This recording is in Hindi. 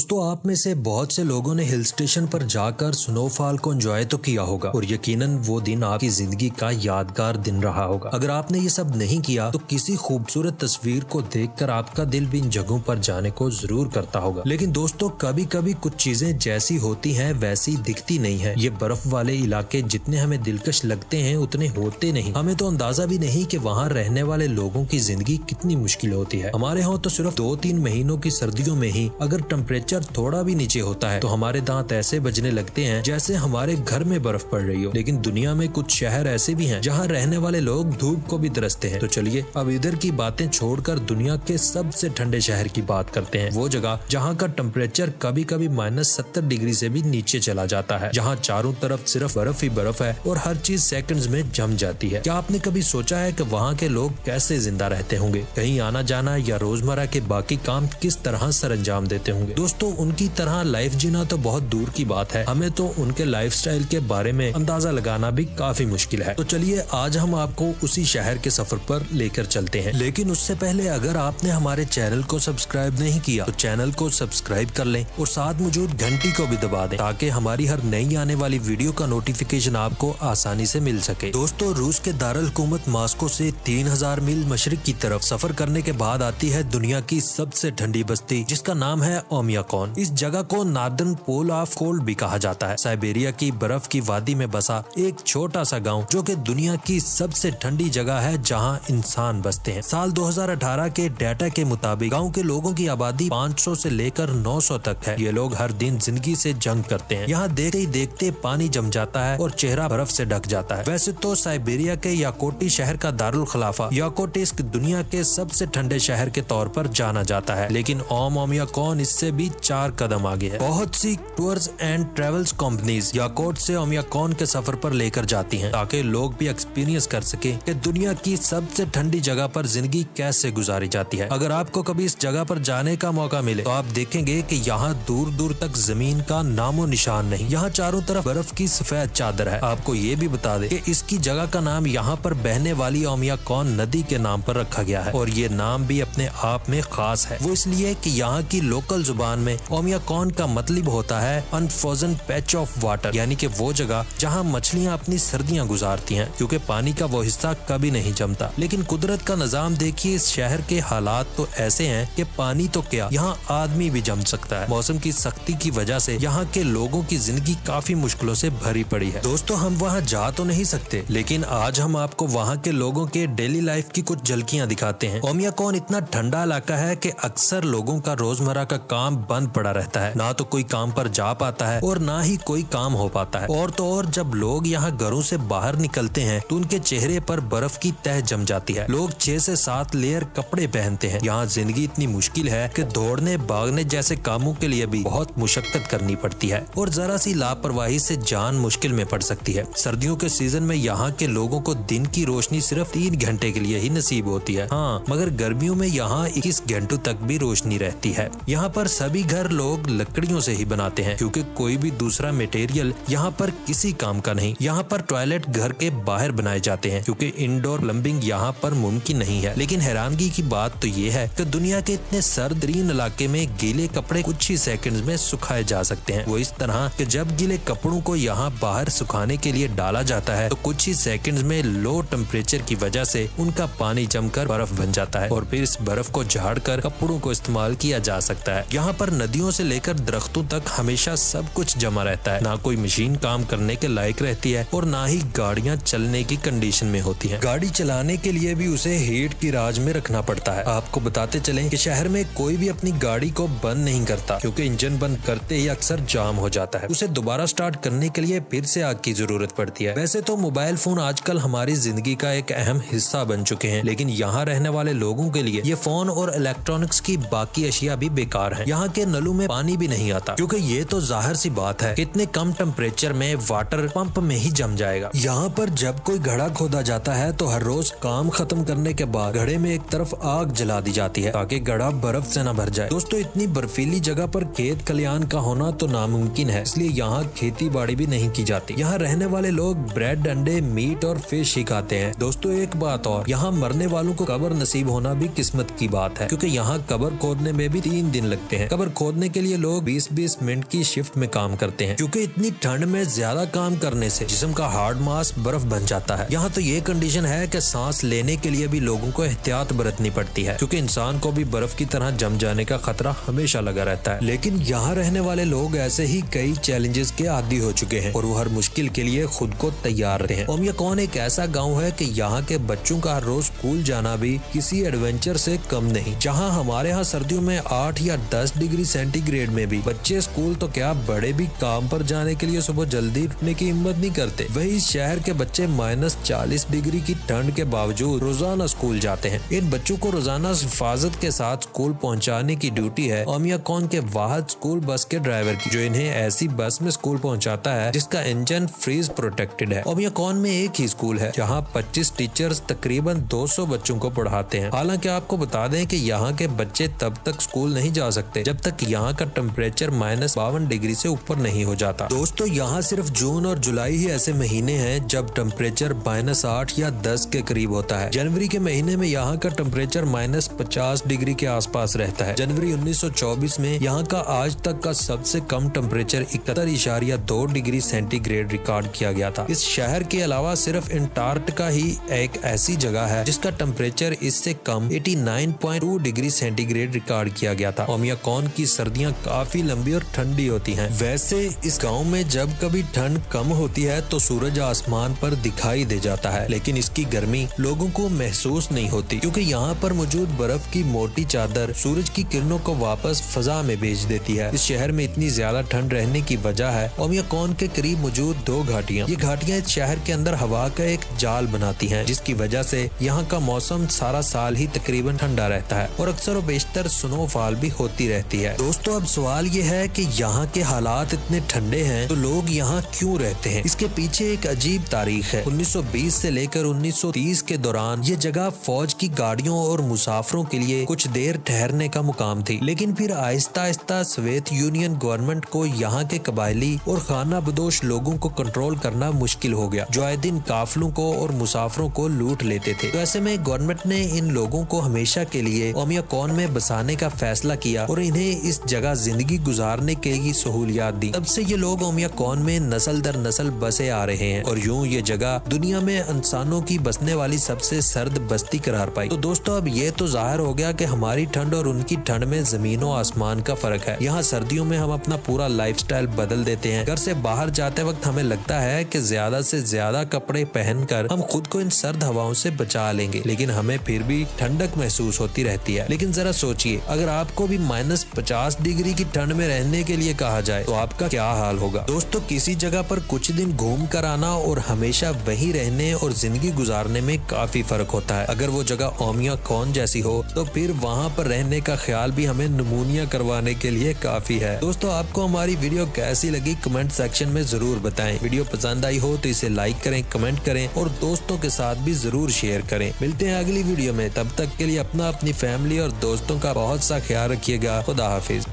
दोस्तों, आप में से बहुत से लोगों ने हिल स्टेशन पर जाकर स्नोफॉल को एंजॉय तो किया होगा और यकीनन वो दिन आपकी जिंदगी का यादगार दिन रहा होगा। अगर आपने ये सब नहीं किया तो किसी खूबसूरत तस्वीर को देखकर आपका दिल भी इन जगहों पर जाने को जरूर करता होगा। लेकिन दोस्तों, कभी कभी कुछ चीजें जैसी होती हैं वैसी दिखती नहीं है। ये बर्फ वाले इलाके जितने हमें दिलकश लगते हैं उतने होते नहीं। हमें तो अंदाजा भी नहीं कि वहाँ रहने वाले लोगों की जिंदगी कितनी मुश्किल होती है। हमारे यहाँ तो सिर्फ 2-3 महीनों की सर्दियों में ही अगर टेम्परेचर थोड़ा भी नीचे होता है तो हमारे दांत ऐसे बजने लगते हैं जैसे हमारे घर में बर्फ पड़ रही हो। लेकिन दुनिया में कुछ शहर ऐसे भी हैं जहाँ रहने वाले लोग धूप को भी तरसते हैं। तो चलिए अब इधर की बातें छोड़कर दुनिया के सबसे ठंडे शहर की बात करते हैं। वो जगह जहाँ का टेम्परेचर कभी कभी -70 डिग्री से भी नीचे चला जाता है, जहाँ चारों तरफ सिर्फ बर्फ ही बर्फ है और हर चीज सेकंड्स में जम जाती है। क्या आपने कभी सोचा है कि वहाँ के लोग कैसे जिंदा रहते होंगे? कहीं आना जाना या रोजमर्रा के बाकी काम किस तरह सरंजाम देते होंगे? दोस्तों, उनकी तरह लाइफ जीना तो बहुत दूर की बात है, हमें तो उनके लाइफस्टाइल के बारे में अंदाजा लगाना भी काफी मुश्किल है। तो चलिए आज हम आपको उसी शहर के सफर पर लेकर चलते हैं। लेकिन उससे पहले अगर आपने हमारे चैनल को सब्सक्राइब नहीं किया तो चैनल को सब्सक्राइब कर लें और साथ मौजूद घंटी को भी दबा दें ताकि हमारी हर नई आने वाली वीडियो का नोटिफिकेशन आपको आसानी से मिल सके। दोस्तों, रूस के दारुल हुकूमत मॉस्को से 3000 मील मशरिक की तरफ सफर करने के बाद आती है दुनिया की सबसे ठंडी बस्ती, जिसका नाम है ओमियाकॉन। इस जगह को नॉर्दर्न पोल ऑफ कोल्ड भी कहा जाता है। साइबेरिया की बर्फ की वादी में बसा एक छोटा सा गांव जो कि दुनिया की सबसे ठंडी जगह है जहां इंसान बसते हैं। साल 2018 के डाटा के मुताबिक गांव के लोगों की आबादी 500 से लेकर 900 तक है। ये लोग हर दिन जिंदगी से जंग करते हैं। यहाँ देखते ही देखते पानी जम जाता है और चेहरा बर्फ से ढक जाता है। वैसे तो साइबेरिया के याकोटी शहर का दारुल खिलाफा याकोटिस्क दुनिया के सबसे ठंडे शहर के तौर पर जाना जाता है, लेकिन ओमियाकॉन इससे भी 4 कदम आगे है। बहुत सी टूर्स एंड ट्रेवल्स कंपनीज याकोट से ओमियाकॉन के सफर पर लेकर जाती हैं ताकि लोग भी एक्सपीरियंस कर सके कि दुनिया की सबसे ठंडी जगह पर जिंदगी कैसे गुजारी जाती है। अगर आपको कभी इस जगह पर जाने का मौका मिले तो आप देखेंगे कि यहाँ दूर दूर तक जमीन का नामो निशान नहीं। यहाँ चारों तरफ बर्फ की सफेद चादर है। आपको ये भी बता दें कि इसकी जगह का नाम यहाँ पर बहने वाली ओमियाकॉन नदी के नाम पर रखा गया है और ये नाम भी अपने आप में खास है। वो इसलिए कि यहाँ की लोकल जुबान में ओमियाकॉन का मतलब होता है अनफ्रोजन पैच ऑफ वाटर, यानी कि वो जगह जहाँ मछलियाँ अपनी सर्दियाँ गुजारती हैं क्योंकि पानी का वो हिस्सा कभी नहीं जमता। लेकिन कुदरत का निजाम देखिए, इस शहर के हालात तो ऐसे हैं कि पानी तो क्या, यहाँ आदमी भी जम सकता है। मौसम की सख्ती की वजह से यहाँ के लोगों की जिंदगी काफी मुश्किलों से भरी पड़ी है। दोस्तों, हम वहाँ जा तो नहीं सकते, लेकिन आज हम आपको वहाँ के लोगों के डेली लाइफ की कुछ झलकियाँ दिखाते हैं। ओमियाकॉन इतना ठंडा इलाका है कि अक्सर लोगों का रोजमर्रा का काम बंद पड़ा रहता है। ना तो कोई काम पर जा पाता है और ना ही कोई काम हो पाता है। और तो और जब लोग यहाँ घरों से बाहर निकलते हैं तो उनके चेहरे पर बर्फ की तह जम जाती है। लोग 6 से 7 लेयर कपड़े पहनते हैं। यहाँ जिंदगी इतनी मुश्किल है कि दौड़ने भागने जैसे कामों के लिए भी बहुत मुशक्कत करनी पड़ती है और जरा सी लापरवाही से जान मुश्किल में पड़ सकती है। सर्दियों के सीजन में यहाँ के लोगों को दिन की रोशनी सिर्फ 3 घंटे के लिए ही नसीब होती है। हाँ, मगर गर्मियों में यहाँ 21 घंटों तक भी रोशनी रहती है। यहाँ पर सभी घर लोग लकड़ियों से ही बनाते हैं क्योंकि कोई भी दूसरा मटेरियल यहाँ पर किसी काम का नहीं। यहाँ पर टॉयलेट घर के बाहर बनाए जाते हैं क्योंकि इंडोर प्लम्बिंग यहाँ पर मुमकिन नहीं है। लेकिन हैरानगी की बात तो ये है कि दुनिया के इतने सर्दरीन इलाके में गीले कपड़े कुछ ही सेकंड्स में सुखाए जा सकते हैं। वो इस तरह कि जब गीले कपड़ों को यहाँ बाहर सुखाने के लिए डाला जाता है तो कुछ ही सेकंड्स में लो टेम्परेचर की वजह से उनका पानी जमकर बर्फ बन जाता है और फिर इस बर्फ को झाड़कर कपड़ों को इस्तेमाल किया जा सकता है। यहाँ पर नदियों से लेकर दरख्तों तक हमेशा सब कुछ जमा रहता है। ना कोई मशीन काम करने के लायक रहती है और ना ही गाड़ियाँ चलने की कंडीशन में होती है। गाड़ी चलाने के लिए भी उसे हीट की राज में रखना पड़ता है। आपको बताते चलें कि शहर में कोई भी अपनी गाड़ी को बंद नहीं करता क्योंकि इंजन बंद करते ही अक्सर जाम हो जाता है। उसे दोबारा स्टार्ट करने के लिए फिर से आग की जरूरत पड़ती है। वैसे तो मोबाइल फोन आजकल हमारी जिंदगी का एक अहम हिस्सा बन चुके हैं, लेकिन यहाँ रहने वाले लोगों के लिए ये फोन और इलेक्ट्रॉनिक्स की बाकी अशिया भी बेकार है। यहाँ के नलों में पानी भी नहीं आता क्योंकि ये तो जाहिर सी बात है कितने कम टेम्परेचर में वाटर पंप में ही जम जाएगा। यहाँ पर जब कोई घड़ा खोदा जाता है तो हर रोज काम खत्म करने के बाद घड़े में एक तरफ आग जला दी जाती है ताकि घड़ा बर्फ से न भर जाए। दोस्तों, इतनी बर्फीली जगह पर खेत खलियान का होना तो नामुमकिन है, इसलिए यहाँ खेती बाड़ी भी नहीं की जाती। यहाँ रहने वाले लोग ब्रेड, अंडे, मीट और फिश ही खाते हैं। दोस्तों, एक बात और, यहाँ मरने वालों को कब्र नसीब होना भी किस्मत की बात है क्योंकि यहाँ कब्र खोदने में भी 3 दिन लगते हैं। कब्र खोदने के लिए लोग 20-20 मिनट की शिफ्ट में काम करते हैं, क्योंकि इतनी ठंड में ज्यादा काम करने से जिस्म का हार्ड मास बर्फ बन जाता है। यहाँ तो ये कंडीशन है कि सांस लेने के लिए भी लोगों को एहतियात बरतनी पड़ती है, क्योंकि इंसान को भी बर्फ की तरह जम जाने का खतरा हमेशा लगा रहता है। लेकिन यहाँ रहने वाले लोग ऐसे ही कई चैलेंजेस के आदी हो चुके हैं और वो हर मुश्किल के लिए खुद को तैयार रहे हैं। ओमियाकॉन एक ऐसा गाँव है कि यहाँ के बच्चों का हर रोज स्कूल जाना भी किसी एडवेंचर से कम नहीं। जहाँ हमारे यहाँ सर्दियों में 8 या 10 डिग्री सेंटीग्रेड में भी बच्चे स्कूल तो क्या बड़े भी काम पर जाने के लिए सुबह जल्दी उठने की हिम्मत नहीं करते, वही शहर के बच्चे -40 डिग्री की ठंड के बावजूद रोजाना स्कूल जाते हैं। इन बच्चों को रोजाना हिफाजत के साथ स्कूल पहुंचाने की ड्यूटी है ओमियाकॉन के वाहिद स्कूल बस के ड्राइवर की, जो इन्हें ऐसी बस में स्कूल पहुंचाता है जिसका इंजन फ्रीज प्रोटेक्टेड है। ओमियाकॉन में एक ही स्कूल है जहाँ 25 टीचर्स तकरीबन 200 बच्चों को पढ़ाते हैं। हालांकि आपको बता दें कि यहाँ के बच्चे तब तक स्कूल नहीं जा सकते जब तक यहाँ का टेम्परेचर -52 डिग्री से ऊपर नहीं हो जाता। दोस्तों, यहाँ सिर्फ जून और जुलाई ही ऐसे महीने हैं जब टेम्परेचर -8 या 10 के करीब होता है। जनवरी के महीने में यहाँ का टेम्परेचर -50 डिग्री के आसपास रहता है। जनवरी 1924 में यहाँ का आज तक का सबसे कम टेम्परेचर 71.2 डिग्री सेंटीग्रेड रिकॉर्ड किया गया था। इस शहर के अलावा सिर्फ अंटार्कटिका ही एक ऐसी जगह है जिसका टेम्परेचर इससे कम 89.2 डिग्री सेंटीग्रेड रिकॉर्ड किया गया था। ओमियाकॉन की सर्दियाँ काफी लंबी और ठंडी होती हैं। वैसे इस गाँव में जब कभी ठंड कम होती है तो सूरज आसमान पर दिखाई दे जाता है, लेकिन इसकी गर्मी लोगों को महसूस नहीं होती, क्योंकि यहाँ पर मौजूद बर्फ की मोटी चादर सूरज की किरणों को वापस फजा में भेज देती है। इस शहर में इतनी ज्यादा ठंड रहने की वजह है ओमियाकॉन के करीब मौजूद 2 घाटियाँ। ये घाटियाँ इस शहर के अंदर हवा का एक जाल बनाती हैं, जिसकी वजह से यहाँ का मौसम सारा साल ही तकरीबन ठंडा रहता है और अक्सर और बेशतर स्नोफॉल भी होती रहती है। दोस्तों, अब सवाल ये है कि यहाँ के हालात इतने ठंडे हैं तो लोग यहाँ क्यों रहते हैं? इसके पीछे एक अजीब तारीख है। 1920 से लेकर 1930 के दौरान ये जगह फौज की गाड़ियों और मुसाफिरों के लिए कुछ देर ठहरने का मुकाम थी, लेकिन फिर Aahista Aahista Soviet union government को यहाँ के कबायली और खाना बदोश लोगों को कंट्रोल करना मुश्किल हो गया, जो आए दिन काफिलों को और मुसाफिरों को लूट लेते थे। तो ऐसे में गवर्नमेंट ने इन लोगों को हमेशा के लिए ओमियाकॉन में बसाने का फैसला किया और इन्हें इस जगह जिंदगी गुजारने की सहूलियात दी। तब से ये लोग ओमियाकॉन में नस्ल दर नस्ल बसे आ रहे हैं और यूं ये जगह दुनिया में इंसानों की बसने वाली सबसे सर्द बस्ती करार पाई। तो दोस्तों, अब ये तो जाहिर हो गया कि हमारी ठंड और उनकी ठंड में जमीनों आसमान का फर्क है। यहाँ सर्दियों में हम अपना पूरा लाइफस्टाइल बदल देते हैं। घर से बाहर जाते वक्त हमें लगता है कि ज्यादा से ज्यादा कपड़े पहनकर हम खुद को इन सर्द हवाओं से बचा लेंगे, लेकिन हमें फिर भी ठंडक महसूस होती रहती है। लेकिन जरा सोचिए, अगर आपको भी -50 डिग्री की ठंड में रहने के लिए कहा जाए तो आपका क्या हाल होगा? दोस्तों, किसी जगह पर कुछ दिन घूम कर आना और हमेशा वहीं रहने और जिंदगी गुजारने में काफी फर्क होता है। अगर वो जगह ओमियाकॉन जैसी हो तो फिर वहाँ पर रहने का ख्याल भी हमें निमोनिया करवाने के लिए काफी है। दोस्तों, आपको हमारी वीडियो कैसी लगी कमेंट सेक्शन में जरूर बताएं। वीडियो पसंद आई हो तो इसे लाइक करें, कमेंट करें और दोस्तों के साथ भी जरूर शेयर करें। मिलते हैं अगली वीडियो में, तब तक के लिए अपनी फैमिली और दोस्तों का बहुत सा ख्याल रखिएगा। खुदा हाफिज।